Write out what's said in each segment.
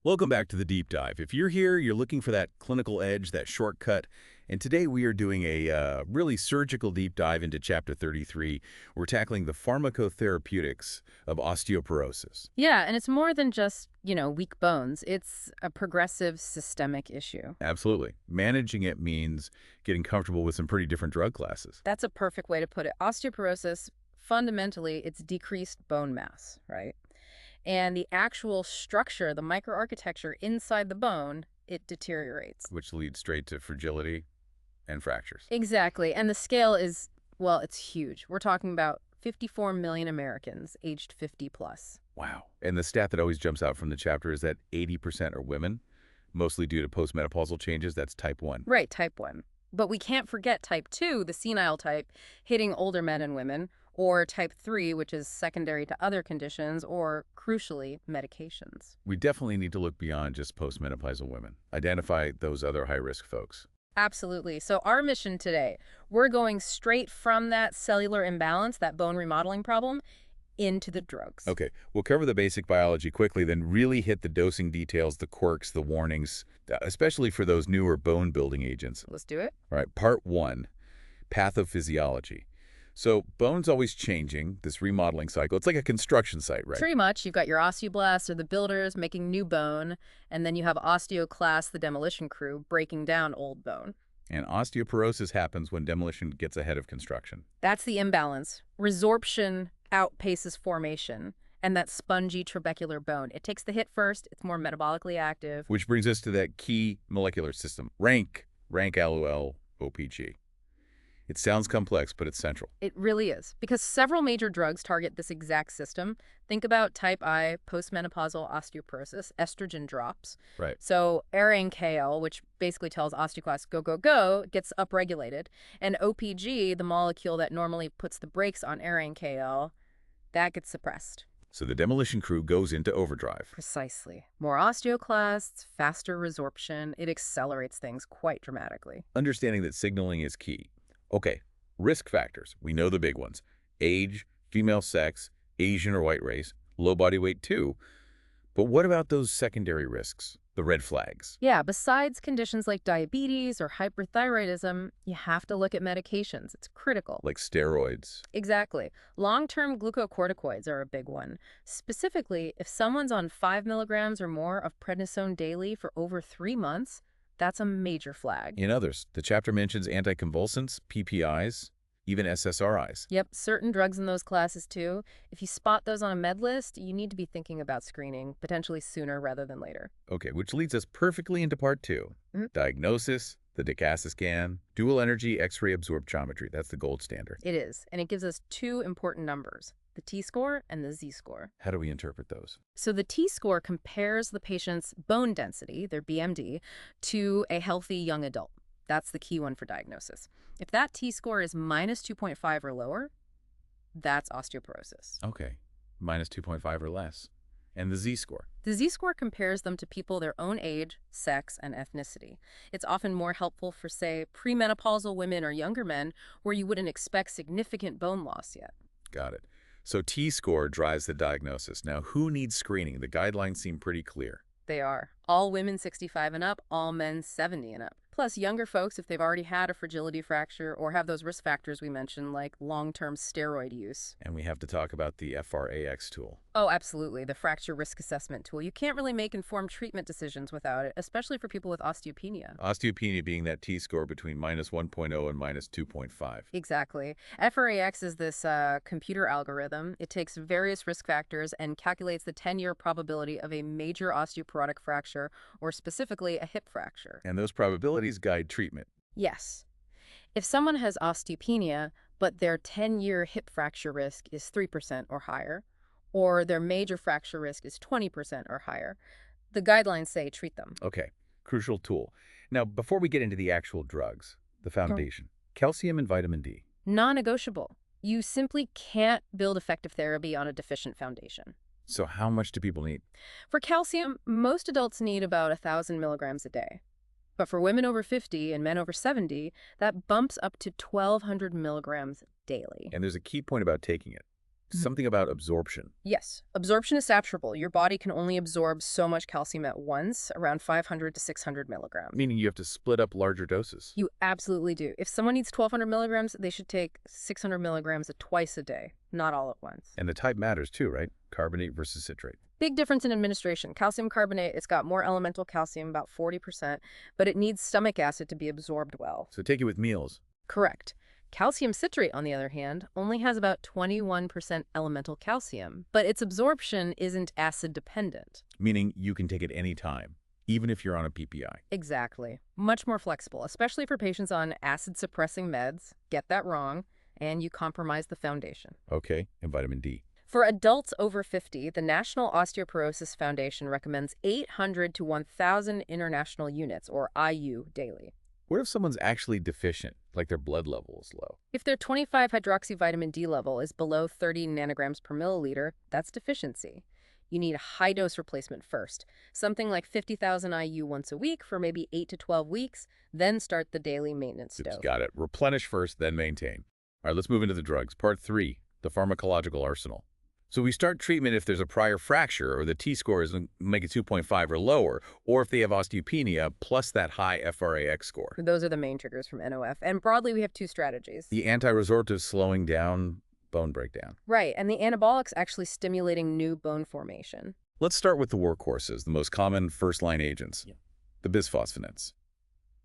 Welcome back to the deep dive. If you're here, you're looking for that clinical edge, that shortcut, and today we are doing a really surgical deep dive into Chapter 33. We're tackling the pharmacotherapeutics of osteoporosis. Yeah, and it's more than just, weak bones. It's a progressive systemic issue. Absolutely. Managing it means getting comfortable with some pretty different drug classes. That's a perfect way to put it. Osteoporosis, fundamentally, it's decreased bone mass, right? And the actual structure, the microarchitecture inside the bone, it deteriorates. Which leads straight to fragility and fractures. Exactly. And the scale is, well, it's huge. We're talking about 54 million Americans aged 50 plus. Wow. And the stat that always jumps out from the chapter is that 80% are women, mostly due to postmenopausal changes. That's type 1. Right, type 1. But we can't forget type 2, the senile type, hitting older men and women, or type 3, which is secondary to other conditions, or, crucially, medications. We definitely need to look beyond just postmenopausal women. Identify those other high-risk folks. Absolutely. So our mission today, we're going straight from that cellular imbalance, that bone remodeling problem, into the drugs. Okay, we'll cover the basic biology quickly, then really hit the dosing details, the quirks, the warnings, especially for those newer bone-building agents. Let's do it. All right, Part 1, Pathophysiology. So bone's always changing, this remodeling cycle. It's like a construction site, right? Pretty much. You've got your osteoblasts, or the builders, making new bone, and then you have osteoclasts, the demolition crew, breaking down old bone. And osteoporosis happens when demolition gets ahead of construction. That's the imbalance. Resorption outpaces formation, and that spongy trabecular bone. It takes the hit first. It's more metabolically active. Which brings us to that key molecular system, RANKL-OPG. It sounds complex, but it's central. It really is, because several major drugs target this exact system. Think about type I, postmenopausal osteoporosis, estrogen drops. Right. So RANKL, which basically tells osteoclasts go, go, go, gets upregulated. And OPG, the molecule that normally puts the brakes on RANKL, that gets suppressed. So the demolition crew goes into overdrive. Precisely. More osteoclasts, faster resorption. It accelerates things quite dramatically. Understanding that signaling is key. Okay, risk factors. We know the big ones. Age, female sex, Asian or white race, low body weight too. But what about those secondary risks, the red flags? Yeah, besides conditions like diabetes or hyperthyroidism, you have to look at medications. It's critical. Like steroids. Exactly. Long-term glucocorticoids are a big one. Specifically, if someone's on 5 milligrams or more of prednisone daily for over 3 months, that's a major flag. In others, the chapter mentions anticonvulsants, PPIs, even SSRIs. Yep, certain drugs in those classes too. If you spot those on a med list, you need to be thinking about screening, potentially sooner rather than later. Okay, which leads us perfectly into Part 2. Diagnosis, the DEXA scan, Dual-Energy X-ray Absorptiometry. That's the gold standard. It is, and it gives us two important numbers, the T-score and the Z-score. How do we interpret those? So the T-score compares the patient's bone density, their BMD, to a healthy young adult. That's the key one for diagnosis. If that T-score is minus 2.5 or lower, that's osteoporosis. Okay, minus 2.5 or less. And the Z-score? The Z-score compares them to people their own age, sex, and ethnicity. It's often more helpful for, say, premenopausal women or younger men where you wouldn't expect significant bone loss yet. Got it. So T-score drives the diagnosis. Now, who needs screening? The guidelines seem pretty clear. They are. All women 65 and up, all men 70 and up. Plus, younger folks, if they've already had a fragility fracture or have those risk factors we mentioned, like long-term steroid use. And we have to talk about the FRAX tool. Oh, absolutely. The fracture risk assessment tool. You can't really make informed treatment decisions without it, especially for people with osteopenia. Osteopenia being that T-score between minus 1.0 and minus 2.5. Exactly. FRAX is this computer algorithm. It takes various risk factors and calculates the 10-year probability of a major osteoporotic fracture, or specifically a hip fracture. And those probabilities guide treatment. Yes. If someone has osteopenia, but their 10-year hip fracture risk is 3% or higher, or their major fracture risk is 20% or higher, the guidelines say treat them. Okay, crucial tool. Now, before we get into the actual drugs, the foundation, calcium and vitamin D. Non-negotiable. You simply can't build effective therapy on a deficient foundation. So how much do people need? For calcium, most adults need about 1,000 milligrams a day. But for women over 50 and men over 70, that bumps up to 1,200 milligrams daily. And there's a key point about taking it. Something about absorption. Yes, absorption is saturable. Your body can only absorb so much calcium at once, around 500 to 600 milligrams. Meaning you have to split up larger doses. You absolutely do. If someone needs 1,200 milligrams, they should take 600 milligrams twice a day, not all at once. And the type matters too, right? Carbonate versus citrate. Big difference in administration. Calcium carbonate, it's got more elemental calcium, about 40%, but it needs stomach acid to be absorbed well. So take it with meals. Correct. Calcium citrate, on the other hand, only has about 21% elemental calcium, but its absorption isn't acid-dependent. Meaning you can take it any time, even if you're on a PPI. Exactly. Much more flexible, especially for patients on acid-suppressing meds. Get that wrong, and you compromise the foundation. Okay, and vitamin D. For adults over 50, the National Osteoporosis Foundation recommends 800 to 1,000 international units, or IU, daily. What if someone's actually deficient, like their blood level is low? If their 25-hydroxyvitamin D level is below 30 nanograms per milliliter, that's deficiency. You need a high-dose replacement first, something like 50,000 IU once a week for maybe 8 to 12 weeks, then start the daily maintenance dose. Got it. Replenish first, then maintain. All right, let's move into the drugs. Part 3, the pharmacological arsenal. So we start treatment if there's a prior fracture or the T-score is make it 2.5 or lower, or if they have osteopenia plus that high FRAX score. Those are the main triggers from NOF. And broadly, we have two strategies. The anti-resorptive slowing down bone breakdown. Right, and the anabolics actually stimulating new bone formation. Let's start with the workhorses, the most common first-line agents. The bisphosphonates.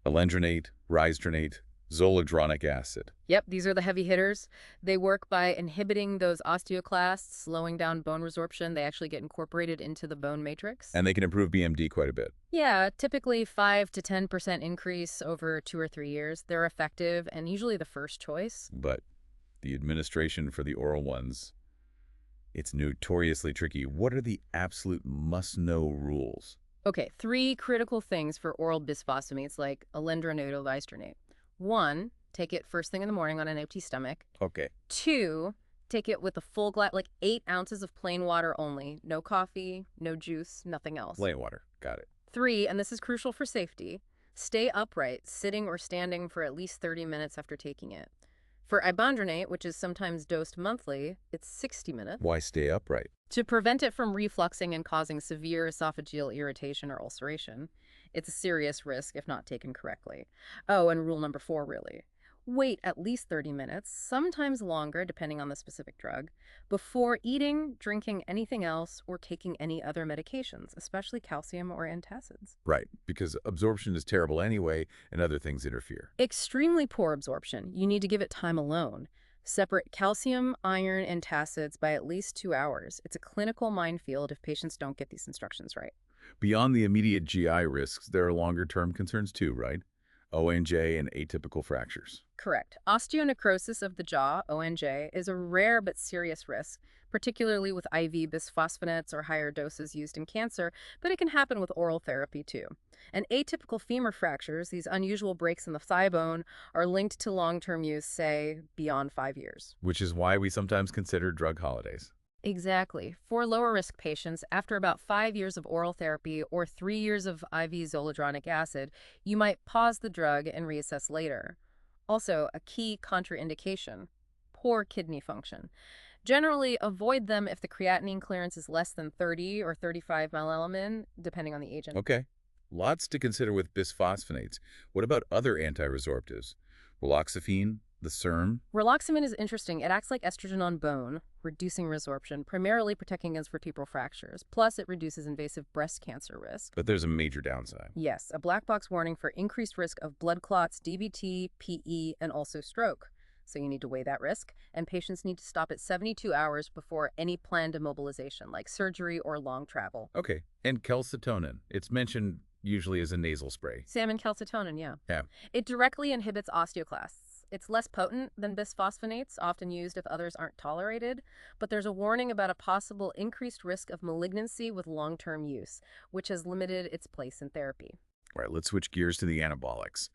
Alendronate, risdronate, zoledronic acid. Yep, these are the heavy hitters. They work by inhibiting those osteoclasts, slowing down bone resorption. They actually get incorporated into the bone matrix. And they can improve BMD quite a bit. Yeah, typically 5 to 10% increase over 2 or 3 years. They're effective and usually the first choice. But the administration for the oral ones, it's notoriously tricky. What are the absolute must-know rules? Okay, 3 critical things for oral bisphosphonates like alendronate or risdronate. 1, take it first thing in the morning on an empty stomach. Okay. 2, take it with a full glass, like 8 ounces of plain water only. No coffee, no juice, nothing else. Plain water. Got it. 3, and this is crucial for safety, stay upright, sitting or standing for at least 30 minutes after taking it. For ibandronate, which is sometimes dosed monthly, it's 60 minutes. Why stay upright? To prevent it from refluxing and causing severe esophageal irritation or ulceration. It's a serious risk if not taken correctly. Oh, and rule number 4, really. Wait at least 30 minutes, sometimes longer depending on the specific drug, before eating, drinking anything else, or taking any other medications, especially calcium or antacids. Right, because absorption is terrible anyway, and other things interfere. Extremely poor absorption. You need to give it time alone. Separate calcium, iron, and antacids by at least 2 hours. It's a clinical minefield if patients don't get these instructions right. Beyond the immediate GI risks, there are longer-term concerns too, right? ONJ and atypical fractures. Correct. Osteonecrosis of the jaw, ONJ, is a rare but serious risk, particularly with IV bisphosphonates or higher doses used in cancer, but it can happen with oral therapy too. And atypical femur fractures, these unusual breaks in the thigh bone, are linked to long-term use, say, beyond 5 years. Which is why we sometimes consider drug holidays. Exactly. For lower-risk patients, after about 5 years of oral therapy or 3 years of IV zoledronic acid, you might pause the drug and reassess later. Also, a key contraindication: poor kidney function. Generally, avoid them if the creatinine clearance is less than 30 or 35 milliliter, depending on the agent. Okay. Lots to consider with bisphosphonates. What about other anti-resorptives? Raloxifene, the SERM? Raloxifene is interesting. It acts like estrogen on bone, reducing resorption, primarily protecting against vertebral fractures. Plus, it reduces invasive breast cancer risk. But there's a major downside. Yes, a black box warning for increased risk of blood clots, DVT, PE, and also stroke. So you need to weigh that risk, and patients need to stop at 72 hours before any planned immobilization, like surgery or long travel. Okay. And calcitonin. It's mentioned usually as a nasal spray. Salmon calcitonin, yeah. Yeah. It directly inhibits osteoclasts. It's less potent than bisphosphonates, often used if others aren't tolerated, but there's a warning about a possible increased risk of malignancy with long-term use, which has limited its place in therapy. All right, let's switch gears to the anabolics.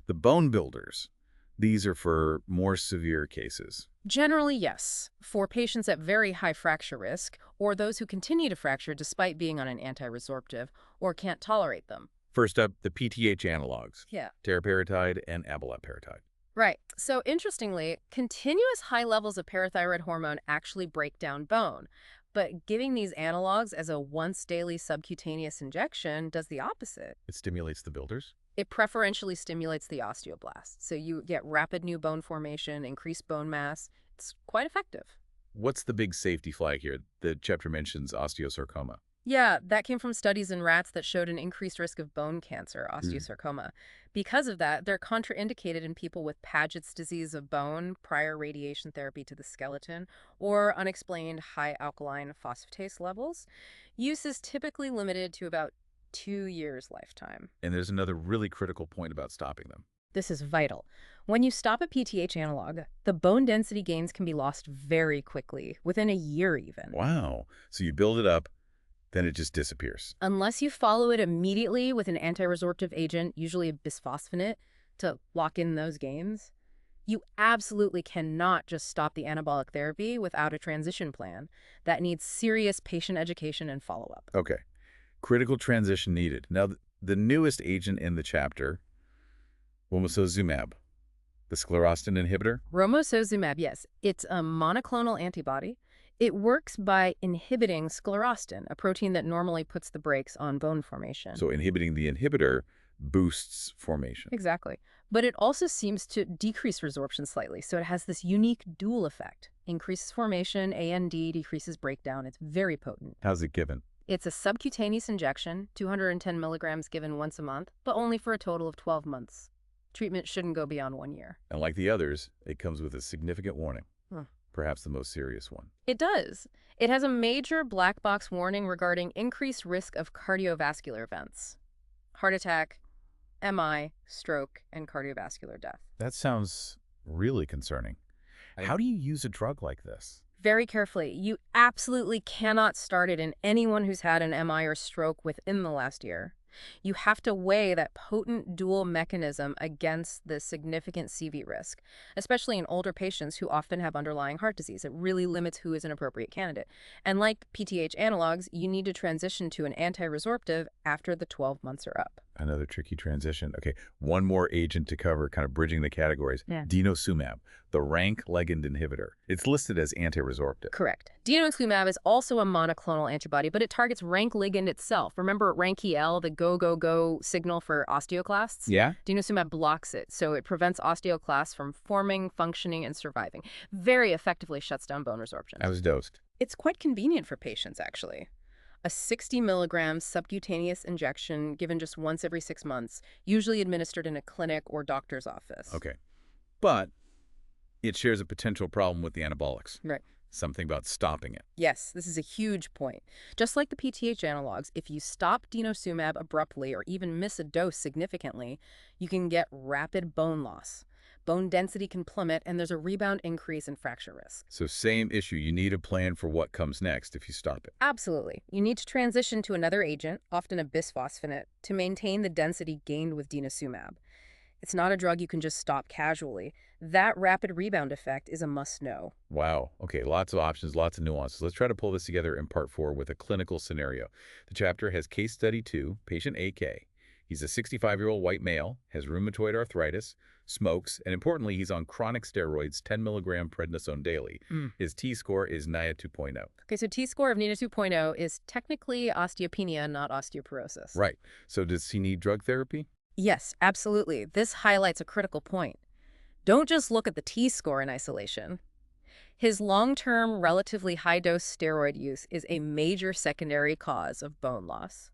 The bone builders. These are for more severe cases. Generally, yes, for patients at very high fracture risk, or those who continue to fracture despite being on an anti-resorptive or can't tolerate them. First up, the PTH analogs. Yeah. Teriparatide and abaloparatide. Right. So interestingly, continuous high levels of parathyroid hormone actually break down bone. But giving these analogs as a once daily subcutaneous injection does the opposite. It stimulates the builders? It preferentially stimulates the osteoblasts. So you get rapid new bone formation, increased bone mass. It's quite effective. What's the big safety flag here? The chapter mentions osteosarcoma. Yeah, that came from studies in rats that showed an increased risk of bone cancer, Hmm. osteosarcoma. Because of that, they're contraindicated in people with Paget's disease of bone, prior radiation therapy to the skeleton, or unexplained high alkaline phosphatase levels. Use is typically limited to about 2 years lifetime. And there's another really critical point about stopping them. This is vital. When you stop a PTH analog, the bone density gains can be lost very quickly, within a year even. Wow. So you build it up, then it just disappears. Unless you follow it immediately with an anti-resorptive agent, usually a bisphosphonate, to lock in those gains, you absolutely cannot just stop the anabolic therapy without a transition plan. That needs serious patient education and follow-up. Okay. Critical transition needed. Now, the newest agent in the chapter, romosozumab, the sclerostin inhibitor. Romosozumab, yes, it's a monoclonal antibody. It works by inhibiting sclerostin, a protein that normally puts the brakes on bone formation. So inhibiting the inhibitor boosts formation. Exactly. But it also seems to decrease resorption slightly, so it has this unique dual effect. Increases formation, AND, decreases breakdown. It's very potent. How's it given? It's a subcutaneous injection, 210 milligrams given once a month, but only for a total of 12 months. Treatment shouldn't go beyond 1 year. And like the others, it comes with a significant warning. Perhaps the most serious one. It does. It has a major black box warning regarding increased risk of cardiovascular events. Heart attack, MI, stroke, and cardiovascular death. That sounds really concerning. How do you use a drug like this? Very carefully. You absolutely cannot start it in anyone who's had an MI or stroke within the last year. You have to weigh that potent dual mechanism against the significant CV risk, especially in older patients who often have underlying heart disease. It really limits who is an appropriate candidate. And like PTH analogs, you need to transition to an anti-resorptive after the 12 months are up. Another tricky transition. Okay, one more agent to cover, kind of bridging the categories. Yeah. Denosumab, the RANK Ligand inhibitor. It's listed as anti-resorptive. Correct. Denosumab is also a monoclonal antibody, but it targets RANK Ligand itself. Remember RANKL, the go signal for osteoclasts? Yeah? Denosumab blocks it, so it prevents osteoclasts from forming, functioning, and surviving. Very effectively shuts down bone resorption. I was dosed. It's quite convenient for patients, actually. A 60 milligram subcutaneous injection given just once every 6 months, usually administered in a clinic or doctor's office. Okay. But it shares a potential problem with the anabolics. Right. Something about stopping it. Yes, this is a huge point. Just like the PTH analogs, if you stop denosumab abruptly or even miss a dose significantly, you can get rapid bone loss. Bone density can plummet, and there's a rebound increase in fracture risk. So same issue. You need a plan for what comes next if you stop it. Absolutely. You need to transition to another agent, often a bisphosphonate, to maintain the density gained with denosumab. It's not a drug you can just stop casually. That rapid rebound effect is a must-know. Wow. Okay, lots of options, lots of nuances. Let's try to pull this together in part 4 with a clinical scenario. The chapter has case study 2, patient AK. He's a 65-year-old white male, has rheumatoid arthritis, smokes, and importantly, he's on chronic steroids, 10 milligram prednisone daily. His T-score is NIA 2.0. Okay, so T-score of NIA 2.0 is technically osteopenia, not osteoporosis. Right. So does he need drug therapy? Yes, absolutely. This highlights a critical point. Don't just look at the T-score in isolation. His long-term, relatively high-dose steroid use is a major secondary cause of bone loss.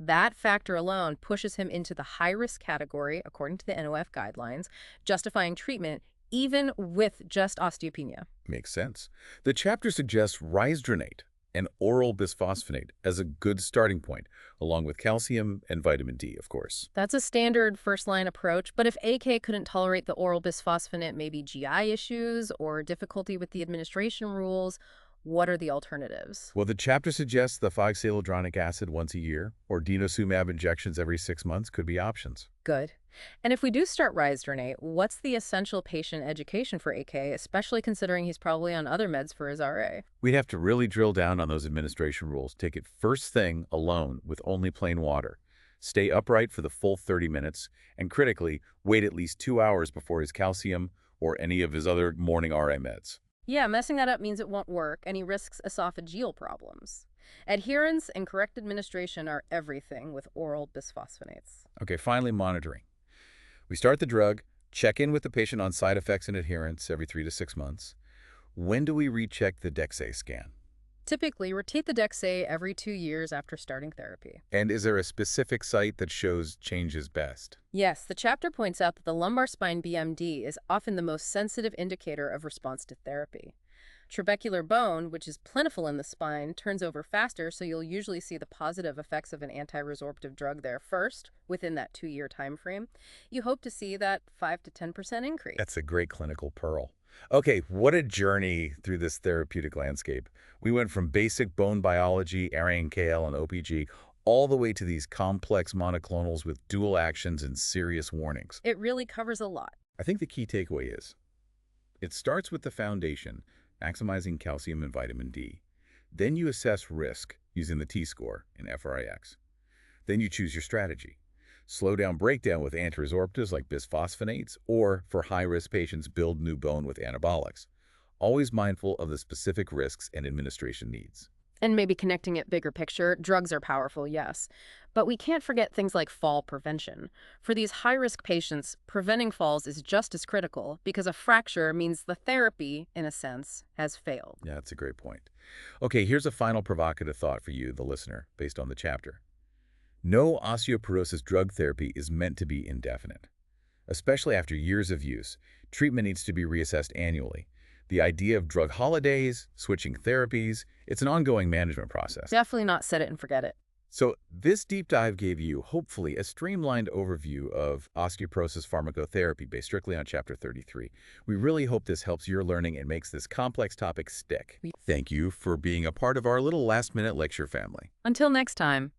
That factor alone pushes him into the high-risk category, according to the NOF guidelines, justifying treatment even with just osteopenia. Makes sense. The chapter suggests risdronate, an oral bisphosphonate, as a good starting point, along with calcium and vitamin D, of course. That's a standard first-line approach, but if AK couldn't tolerate the oral bisphosphonate, maybe GI issues or difficulty with the administration rules, what are the alternatives? Well, the chapter suggests the 5-xylodranic acid once a year or denosumab injections every 6 months could be options. Good. And if we do start risdronate, what's the essential patient education for AK, especially considering he's probably on other meds for his RA? We'd have to really drill down on those administration rules. Take it first thing alone with only plain water. stay upright for the full 30 minutes, and critically, wait at least 2 hours before his calcium or any of his other morning RA meds. Yeah, messing that up means it won't work, and he risks esophageal problems. Adherence and correct administration are everything with oral bisphosphonates. Okay, finally, monitoring. We start the drug, check in with the patient on side effects and adherence every 3 to 6 months. When do we recheck the DEXA scan? Typically, rotate the DEXA every 2 years after starting therapy. And is there a specific site that shows changes best? Yes, the chapter points out that the lumbar spine BMD is often the most sensitive indicator of response to therapy. Trabecular bone, which is plentiful in the spine, turns over faster, so you'll usually see the positive effects of an anti-resorptive drug there first, within that 2-year time frame. You hope to see that 5 to 10% increase. That's a great clinical pearl. Okay, what a journey through this therapeutic landscape. We went from basic bone biology, RANKL and OPG, all the way to these complex monoclonals with dual actions and serious warnings. It really covers a lot. I think the key takeaway is, it starts with the foundation, maximizing calcium and vitamin D. Then you assess risk using the T-score in FRAX. Then you choose your strategy. Slow down breakdown with antiresorptives like bisphosphonates, or for high-risk patients, build new bone with anabolics. Always mindful of the specific risks and administration needs. And maybe connecting it bigger picture, drugs are powerful, yes. But we can't forget things like fall prevention. For these high-risk patients, preventing falls is just as critical because a fracture means the therapy, in a sense, has failed. Yeah, that's a great point. Okay, here's a final provocative thought for you, the listener, based on the chapter. No osteoporosis drug therapy is meant to be indefinite. Especially after years of use, treatment needs to be reassessed annually. The idea of drug holidays, switching therapies, it's an ongoing management process. Definitely not set it and forget it. So this deep dive gave you, hopefully, a streamlined overview of osteoporosis pharmacotherapy based strictly on Chapter 33. We really hope this helps your learning and makes this complex topic stick. Thank you for being a part of our little last-minute lecture family. Until next time.